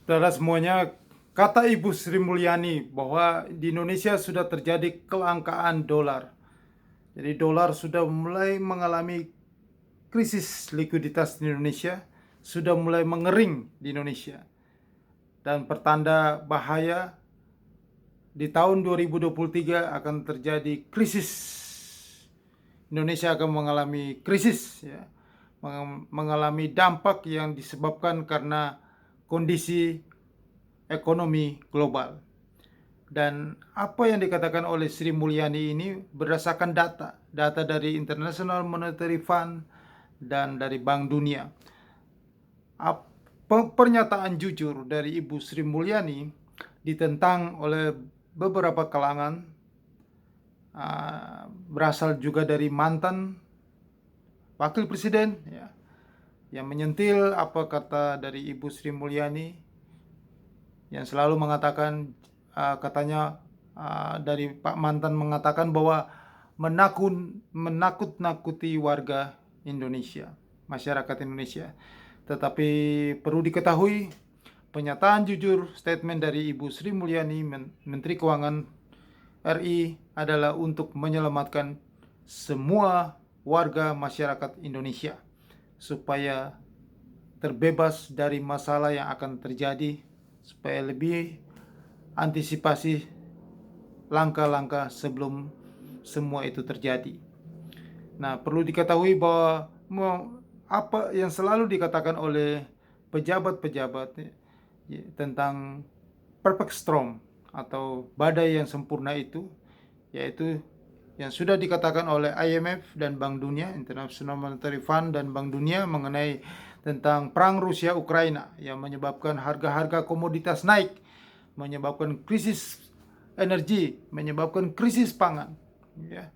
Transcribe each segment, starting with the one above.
Saudara semuanya, kata Ibu Sri Mulyani bahwa di Indonesia sudah terjadi kelangkaan dolar. Jadi dolar sudah mulai mengalami krisis likuiditas di Indonesia, sudah mulai mengering di Indonesia. Dan pertanda bahaya di tahun 2023 akan terjadi krisis. Indonesia akan mengalami krisis, ya, mengalami dampak yang disebabkan karena kondisi ekonomi global. Dan apa yang dikatakan oleh Sri Mulyani ini berdasarkan data dari International Monetary Fund dan dari Bank Dunia. Pernyataan jujur dari Ibu Sri Mulyani ditentang oleh beberapa kalangan, berasal juga dari mantan wakil presiden, ya, yang menyentil apa kata dari Ibu Sri Mulyani yang selalu mengatakan, katanya, dari Pak mantan mengatakan bahwa menakut-nakuti warga Indonesia, masyarakat Indonesia. Tetapi perlu diketahui, pernyataan jujur statement dari Ibu Sri Mulyani, Menteri Keuangan RI, adalah untuk menyelamatkan semua warga masyarakat Indonesia supaya terbebas dari masalah yang akan terjadi, supaya lebih antisipasi langkah-langkah sebelum semua itu terjadi. Nah, perlu diketahui bahwa apa yang selalu dikatakan oleh pejabat-pejabat, ya, tentang perfect storm atau badai yang sempurna itu, yaitu yang sudah dikatakan oleh IMF dan Bank Dunia, International Monetary Fund dan Bank Dunia, mengenai tentang perang Rusia Ukraina yang menyebabkan harga-harga komoditas naik, menyebabkan krisis energi, menyebabkan krisis pangan, ya.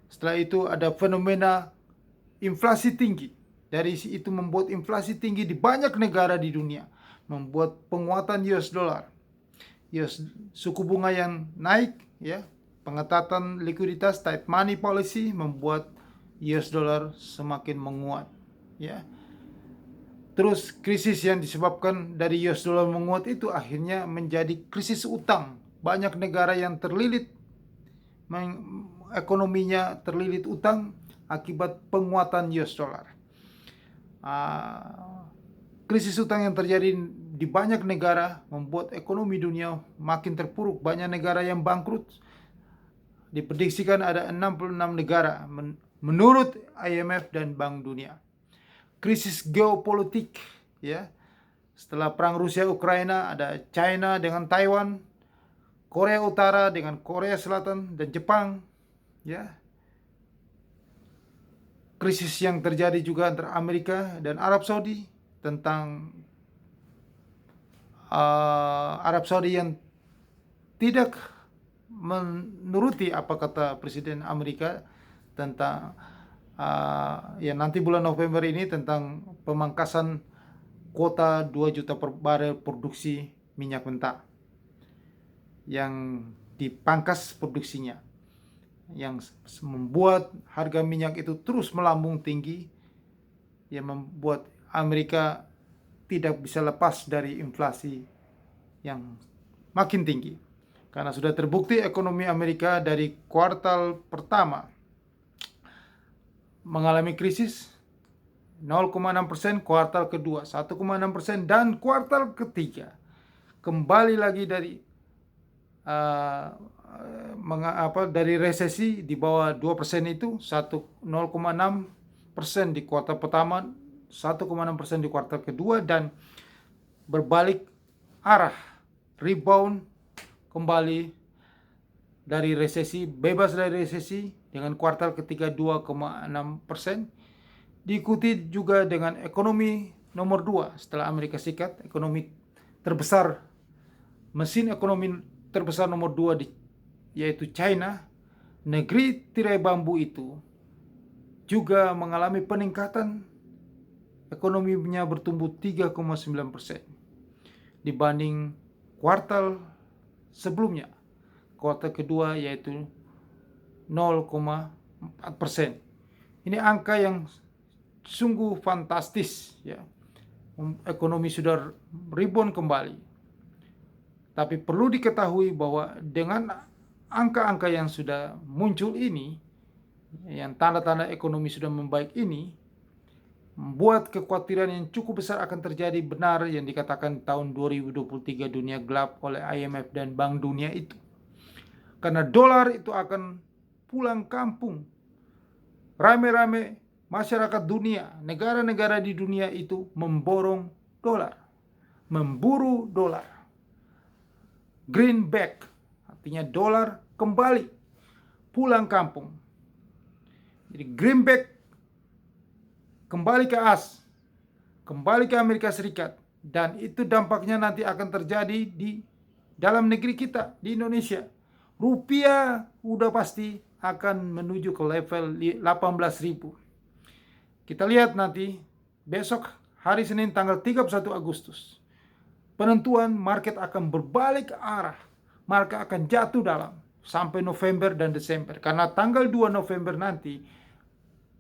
Setelah itu ada fenomena inflasi tinggi. Dari itu membuat inflasi tinggi di banyak negara di dunia, membuat penguatan US dollar, suku bunga yang naik, ya, pengetatan likuiditas, tight money policy, membuat US dollar semakin menguat, ya. Terus krisis yang disebabkan dari US dollar menguat itu akhirnya menjadi krisis utang. Banyak negara yang terlilit, ekonominya terlilit utang akibat penguatan US dollar. Krisis utang yang terjadi di banyak negara membuat ekonomi dunia makin terpuruk. Banyak negara yang bangkrut. Diprediksikan ada 66 negara menurut IMF dan Bank Dunia. Krisis geopolitik, ya. Setelah perang Rusia Ukraina ada China dengan Taiwan, Korea Utara dengan Korea Selatan dan Jepang, ya. Krisis yang terjadi juga antara Amerika dan Arab Saudi tentang Arab Saudi yang tidak menuruti apa kata Presiden Amerika tentang ya nanti bulan November ini, tentang pemangkasan kuota 2 juta per barel produksi minyak mentah yang dipangkas produksinya, yang membuat harga minyak itu terus melambung tinggi, yang membuat Amerika tidak bisa lepas dari inflasi yang makin tinggi. Karena sudah terbukti ekonomi Amerika dari kuartal pertama mengalami krisis 0,6%, kuartal kedua 1,6%, dan kuartal ketiga kembali lagi dari resesi di bawah 2% itu, 0,6% di kuartal pertama, 1,6% di kuartal kedua, dan berbalik arah, rebound kembali dari resesi, bebas dari resesi dengan kuartal ketiga 2,6%, diikuti juga dengan ekonomi nomor 2 setelah Amerika Serikat, ekonomi terbesar, mesin ekonomi terbesar nomor 2 yaitu China. Negeri tirai bambu itu juga mengalami peningkatan, ekonominya bertumbuh 3,9% dibanding kuartal sebelumnya, kuartal kedua, yaitu 0,4%. Ini angka yang sungguh fantastis, ya. Ekonomi sudah rebound kembali. Tapi perlu diketahui bahwa dengan angka-angka yang sudah muncul ini, yang tanda-tanda ekonomi sudah membaik ini, membuat kekhawatiran yang cukup besar akan terjadi benar yang dikatakan tahun 2023 dunia gelap oleh IMF dan Bank Dunia itu. Karena dolar itu akan pulang kampung. Rame-rame masyarakat dunia, negara-negara di dunia itu memborong dolar, memburu dolar. Greenback, artinya dolar kembali pulang kampung. Jadi greenback kembali ke AS, kembali ke Amerika Serikat, dan itu dampaknya nanti akan terjadi di dalam negeri kita, di Indonesia. Rupiah udah pasti akan menuju ke level 18.000. Kita lihat nanti besok hari Senin tanggal 31 Agustus. Penentuan market akan berbalik arah. Market akan jatuh dalam sampai November dan Desember. Karena tanggal 2 November nanti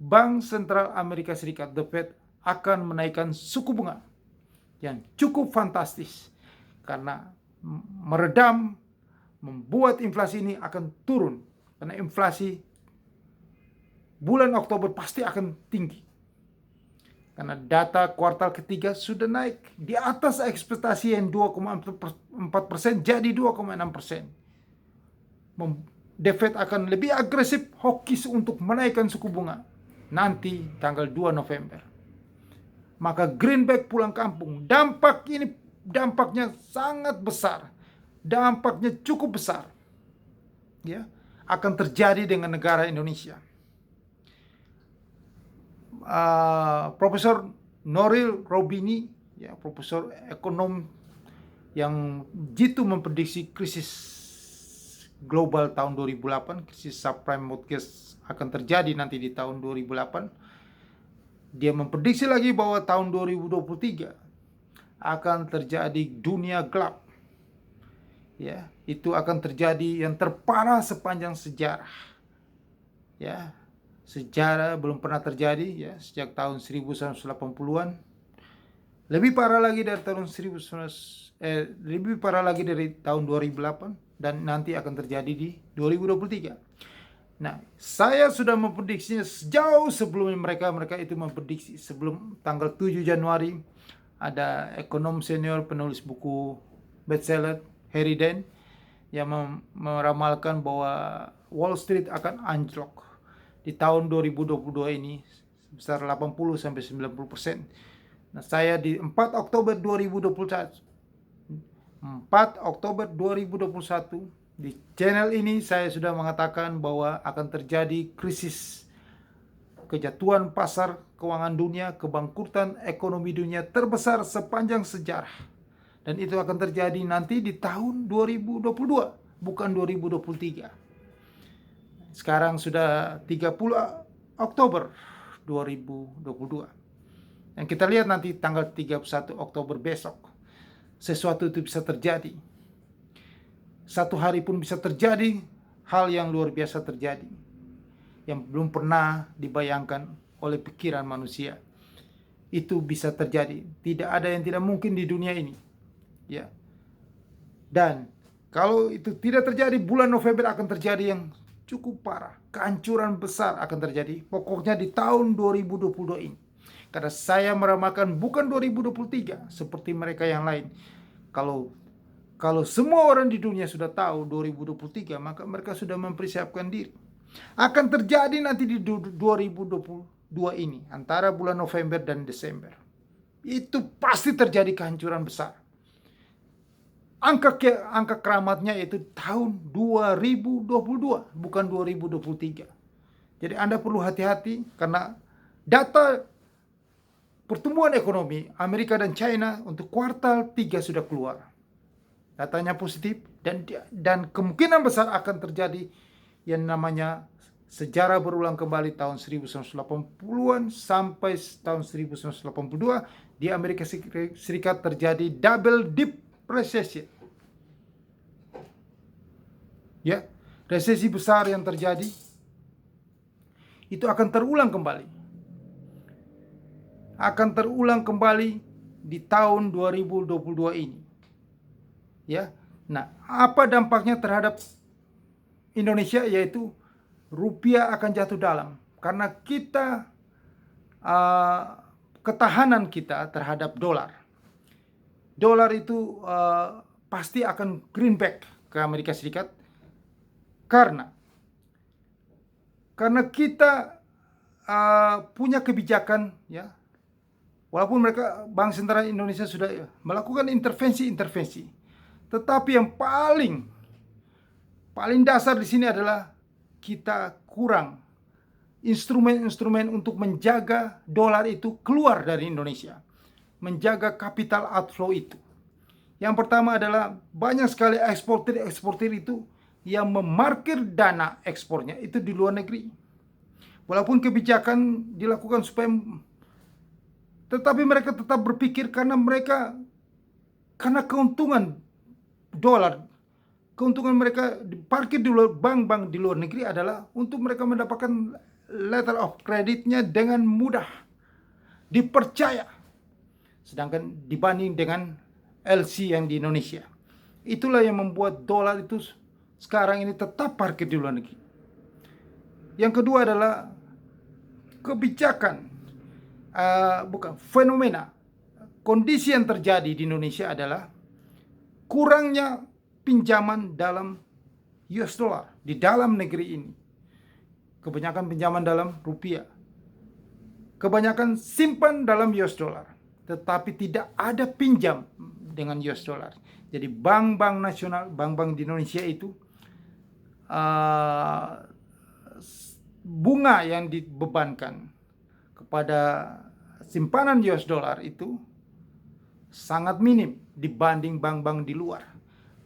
Bank Sentral Amerika Serikat, The Fed, akan menaikkan suku bunga yang cukup fantastis. Karena meredam, membuat inflasi ini akan turun. Karena inflasi bulan Oktober pasti akan tinggi. Karena data kuartal ketiga sudah naik di atas ekspektasi yang 2,4% jadi 2,6%. The Fed akan lebih agresif, hawkish untuk menaikkan suku bunga nanti tanggal 2 November. Maka greenback pulang kampung. Dampaknya sangat besar. Dampaknya cukup besar. Ya, akan terjadi dengan negara Indonesia. Profesor Noril Robini, ya, profesor ekonom yang jitu memprediksi krisis global tahun 2008, krisis subprime mortgage akan terjadi nanti di tahun 2008. Dia memprediksi lagi bahwa tahun 2023 akan terjadi dunia gelap. Ya, itu akan terjadi yang terparah sepanjang sejarah. Ya, sejarah belum pernah terjadi ya sejak tahun 1980-an. Lebih parah lagi dari tahun lebih parah lagi dari tahun 2008 dan nanti akan terjadi di 2023. Nah, saya sudah memprediksinya sejauh sebelum mereka itu memprediksi. Sebelum tanggal 7 Januari ada ekonom senior penulis buku bestseller Harry Dent yang meramalkan bahwa Wall Street akan anjlok di tahun 2022 ini sebesar 80-90%. Nah, saya di 4 Oktober 2021 di channel ini saya sudah mengatakan bahwa akan terjadi krisis, kejatuhan pasar keuangan dunia, kebangkrutan ekonomi dunia terbesar sepanjang sejarah. Dan itu akan terjadi nanti di tahun 2022, bukan 2023. Sekarang sudah 30 Oktober 2022. Dan kita lihat nanti tanggal 31 Oktober besok. Sesuatu itu bisa terjadi. Satu hari pun bisa terjadi hal yang luar biasa terjadi. Yang belum pernah dibayangkan oleh pikiran manusia. Itu bisa terjadi. Tidak ada yang tidak mungkin di dunia ini. Ya. Dan kalau itu tidak terjadi, bulan November akan terjadi yang cukup parah. Kehancuran besar akan terjadi. Pokoknya di tahun 2022 ini. Karena saya meramalkan bukan 2023 seperti mereka yang lain. Kalau semua orang di dunia sudah tahu 2023, maka mereka sudah mempersiapkan diri. Akan terjadi nanti di 2022 ini, antara bulan November dan Desember. Itu pasti terjadi kehancuran besar. Angka keramatnya itu tahun 2022, bukan 2023. Jadi Anda perlu hati-hati karena data pertumbuhan ekonomi Amerika dan China untuk kuartal 3 sudah keluar. Datanya positif dan kemungkinan besar akan terjadi yang namanya sejarah berulang kembali tahun 1980-an sampai tahun 1982 di Amerika Serikat terjadi double dip recession. Ya, resesi besar yang terjadi itu akan terulang kembali. Akan terulang kembali di tahun 2022 ini. Ya, Nah, apa dampaknya terhadap Indonesia? Yaitu rupiah akan jatuh dalam karena kita ketahanan kita terhadap dolar. Dolar itu pasti akan greenback ke Amerika Serikat karena kita punya kebijakan, ya. Walaupun mereka Bank Sentral Indonesia sudah melakukan intervensi, tetapi yang paling dasar di sini adalah kita kurang instrumen-instrumen untuk menjaga dolar itu keluar dari Indonesia, menjaga capital outflow itu. Yang pertama adalah banyak sekali eksportir itu yang memarkir dana ekspornya itu di luar negeri. Walaupun kebijakan dilakukan supaya, tetapi mereka tetap berpikir karena keuntungan dolar, keuntungan mereka diparkir di luar bank-bank di luar negeri adalah untuk mereka mendapatkan letter of creditnya dengan mudah, dipercaya. Sedangkan dibanding dengan LC yang di Indonesia, itulah yang membuat dolar itu sekarang ini tetap parkir di luar negeri. Yang kedua adalah kebijakan, fenomena, kondisi yang terjadi di Indonesia adalah kurangnya pinjaman dalam US dollar di dalam negeri ini. Kebanyakan pinjaman dalam rupiah, kebanyakan simpan dalam US dollar, tetapi tidak ada pinjam dengan US dollar. Jadi bank-bank nasional, bank-bank di Indonesia itu bunga yang dibebankan kepada simpanan US dollar itu sangat minim dibanding bank-bank di luar.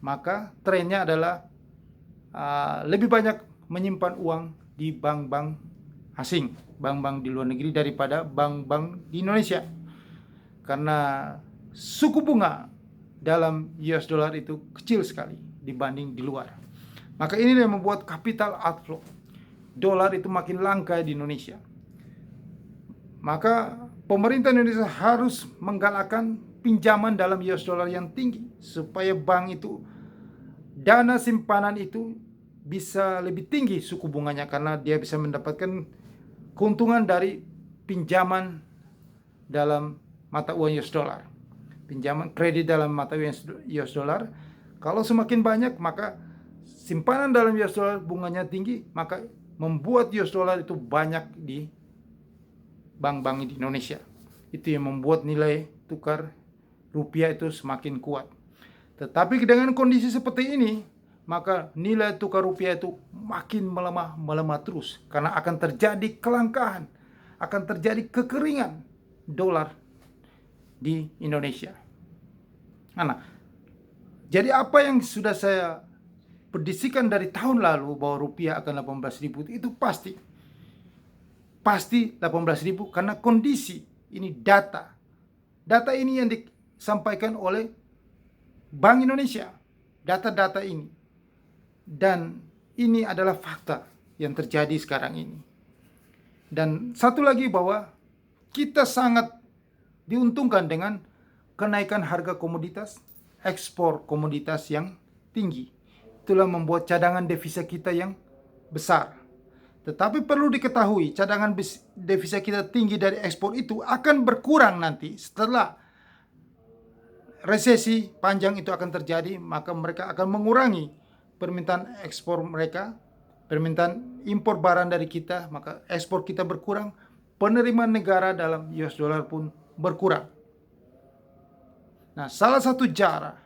Maka trennya adalah lebih banyak menyimpan uang di bank-bank asing, bank-bank di luar negeri daripada bank-bank di Indonesia. Karena suku bunga dalam US dollar itu kecil sekali dibanding di luar. Maka ini yang membuat capital outflow. Dolar itu makin langka di Indonesia. Maka pemerintah Indonesia harus menggalakkan pinjaman dalam US dollar yang tinggi supaya bank itu, dana simpanan itu bisa lebih tinggi suku bunganya karena dia bisa mendapatkan keuntungan dari pinjaman dalam mata uang US dollar. Pinjaman kredit dalam mata uang US dollar. Kalau semakin banyak, maka simpanan dalam US dollar bunganya tinggi, maka membuat US dollar itu banyak di bank-bank di Indonesia. Itu yang membuat nilai tukar rupiah itu semakin kuat. Tetapi dengan kondisi seperti ini, maka nilai tukar rupiah itu makin melemah terus karena akan terjadi kelangkaan, akan terjadi kekeringan dolar di Indonesia. Nah, jadi apa yang sudah saya prediksikan dari tahun lalu bahwa rupiah akan 18.000 itu pasti 18.000 karena kondisi ini data ini yang disampaikan oleh Bank Indonesia, data-data ini, dan ini adalah fakta yang terjadi sekarang ini. Dan satu lagi bahwa kita sangat diuntungkan dengan kenaikan harga komoditas, ekspor komoditas yang tinggi. Itulah membuat cadangan devisa kita yang besar. Tetapi perlu diketahui, cadangan devisa kita tinggi dari ekspor itu akan berkurang nanti setelah resesi panjang itu akan terjadi, maka mereka akan mengurangi permintaan ekspor mereka, permintaan impor barang dari kita, maka ekspor kita berkurang, penerimaan negara dalam US dollar pun berkurang. Nah, salah satu cara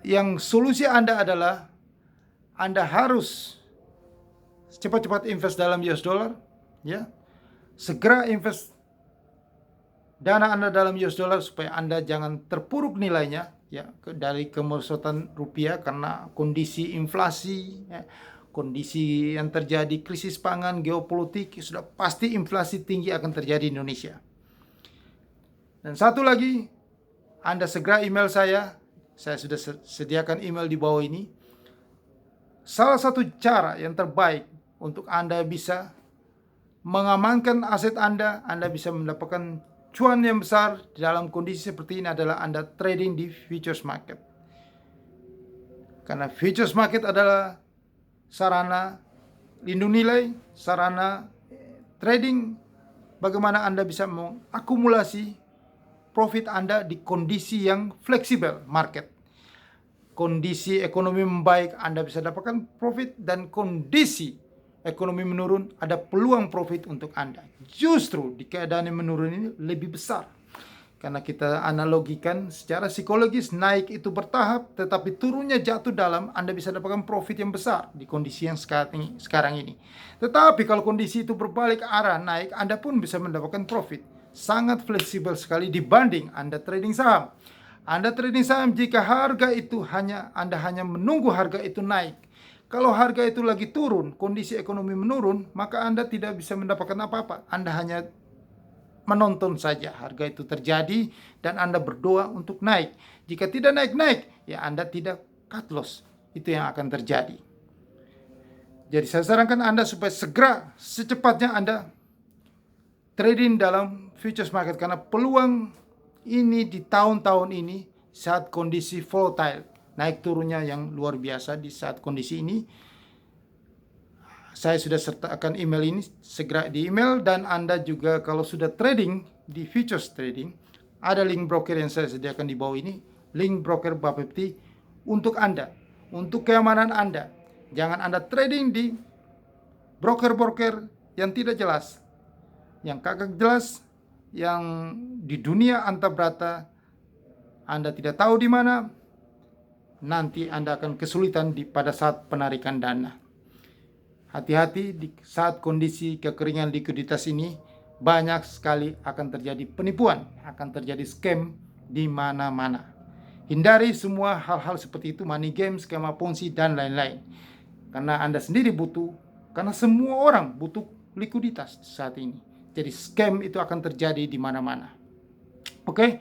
yang solusi Anda adalah Anda harus cepat-cepat invest dalam US dollar, ya. Segera invest dana Anda dalam US dollar supaya Anda jangan terpuruk nilainya, ya, dari kemerosotan rupiah karena kondisi inflasi, ya, kondisi yang terjadi krisis pangan, geopolitik, sudah pasti inflasi tinggi akan terjadi di Indonesia. Dan satu lagi, Anda segera email saya sudah sediakan email di bawah ini. Salah satu cara yang terbaik untuk Anda bisa mengamankan aset Anda bisa mendapatkan cuan yang besar dalam kondisi seperti ini adalah Anda trading di futures market. Karena futures market adalah sarana lindung nilai, sarana trading, bagaimana Anda bisa mengakumulasi profit Anda di kondisi yang fleksibel market. Kondisi ekonomi membaik, Anda bisa dapatkan profit, dan kondisi ekonomi menurun, ada peluang profit untuk Anda. Justru di keadaan yang menurun ini lebih besar. Karena kita analogikan secara psikologis, naik itu bertahap, tetapi turunnya jatuh dalam, Anda bisa dapatkan profit yang besar di kondisi yang sekarang ini. Tetapi kalau kondisi itu berbalik arah naik, Anda pun bisa mendapatkan profit. Sangat fleksibel sekali dibanding Anda trading saham. Anda trading saham jika harga itu Anda hanya menunggu harga itu naik. Kalau harga itu lagi turun, kondisi ekonomi menurun, maka Anda tidak bisa mendapatkan apa-apa. Anda hanya menonton saja harga itu terjadi dan Anda berdoa untuk naik. Jika tidak naik-naik, ya Anda tidak cut loss. Itu yang akan terjadi. Jadi saya sarankan Anda supaya segera, secepatnya Anda trading dalam futures market. Karena peluang ini di tahun-tahun ini saat kondisi volatile, naik turunnya yang luar biasa di saat kondisi ini. Saya sudah sertakan email ini, segera di email. Dan Anda juga kalau sudah trading di futures trading, ada link broker yang saya sediakan di bawah ini, link broker Bapepti untuk Anda, untuk keamanan Anda. Jangan Anda trading di broker-broker yang tidak jelas, yang kagak jelas, yang di dunia antabrata Anda tidak tahu di mana. Nanti Anda akan kesulitan pada saat penarikan dana. Hati-hati di saat kondisi kekeringan likuiditas ini, banyak sekali akan terjadi penipuan, akan terjadi scam di mana-mana. Hindari semua hal-hal seperti itu, money game, skema ponzi, dan lain-lain. Karena Anda sendiri butuh, karena semua orang butuh likuiditas saat ini. Jadi scam itu akan terjadi di mana-mana. Oke,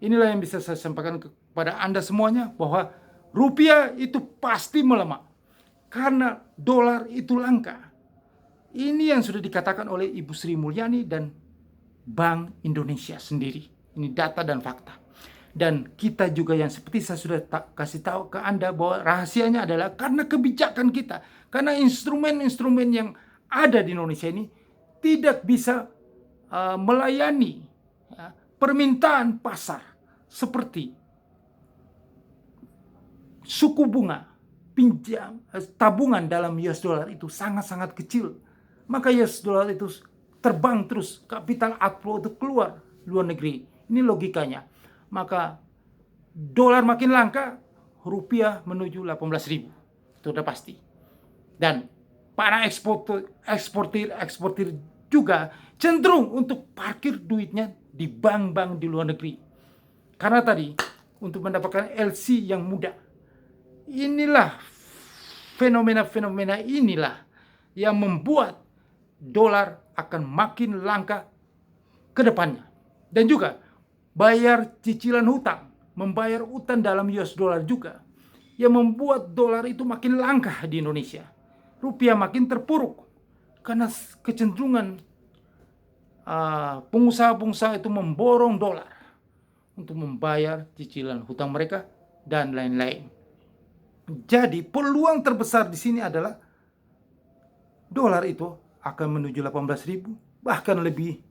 inilah yang bisa saya sampaikan kepada Anda semuanya, bahwa rupiah itu pasti melemah. Karena dolar itu langka. Ini yang sudah dikatakan oleh Ibu Sri Mulyani dan Bank Indonesia sendiri. Ini data dan fakta. Dan kita juga yang seperti saya sudah kasih tahu ke Anda, bahwa rahasianya adalah karena kebijakan kita. Karena instrumen-instrumen yang ada di Indonesia ini tidak bisa melayani permintaan pasar. Seperti suku bunga, pinjam, tabungan dalam US dollar itu sangat-sangat kecil. Maka US dollar itu terbang terus, capital outflow itu keluar luar negeri. Ini logikanya. Maka dolar makin langka, rupiah menuju 18.000. Itu udah pasti. Dan para eksportir juga cenderung untuk parkir duitnya di bank-bank di luar negeri. Karena tadi untuk mendapatkan LC yang mudah. Inilah fenomena-fenomena inilah yang membuat dolar akan makin langka ke depannya. Dan juga bayar cicilan hutang, membayar utang dalam US dollar juga, yang membuat dolar itu makin langka di Indonesia. Rupiah makin terpuruk karena kecenderungan pengusaha-pengusaha itu memborong dolar untuk membayar cicilan hutang mereka dan lain-lain. Jadi peluang terbesar di sini adalah dolar itu akan menuju 18.000, bahkan lebih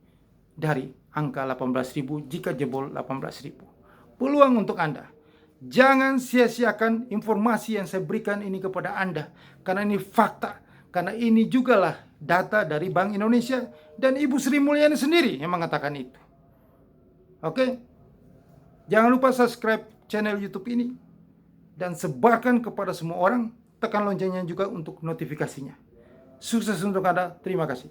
dari angka 18.000 jika jebol 18.000. Peluang untuk Anda. Jangan sia-siakan informasi yang saya berikan ini kepada Anda, karena ini fakta, karena ini jugalah data dari Bank Indonesia dan Ibu Sri Mulyani sendiri yang mengatakan itu. Oke? Jangan lupa subscribe channel YouTube ini dan sebarkan kepada semua orang. Tekan loncengnya juga untuk notifikasinya. Sukses untuk Anda. Terima kasih.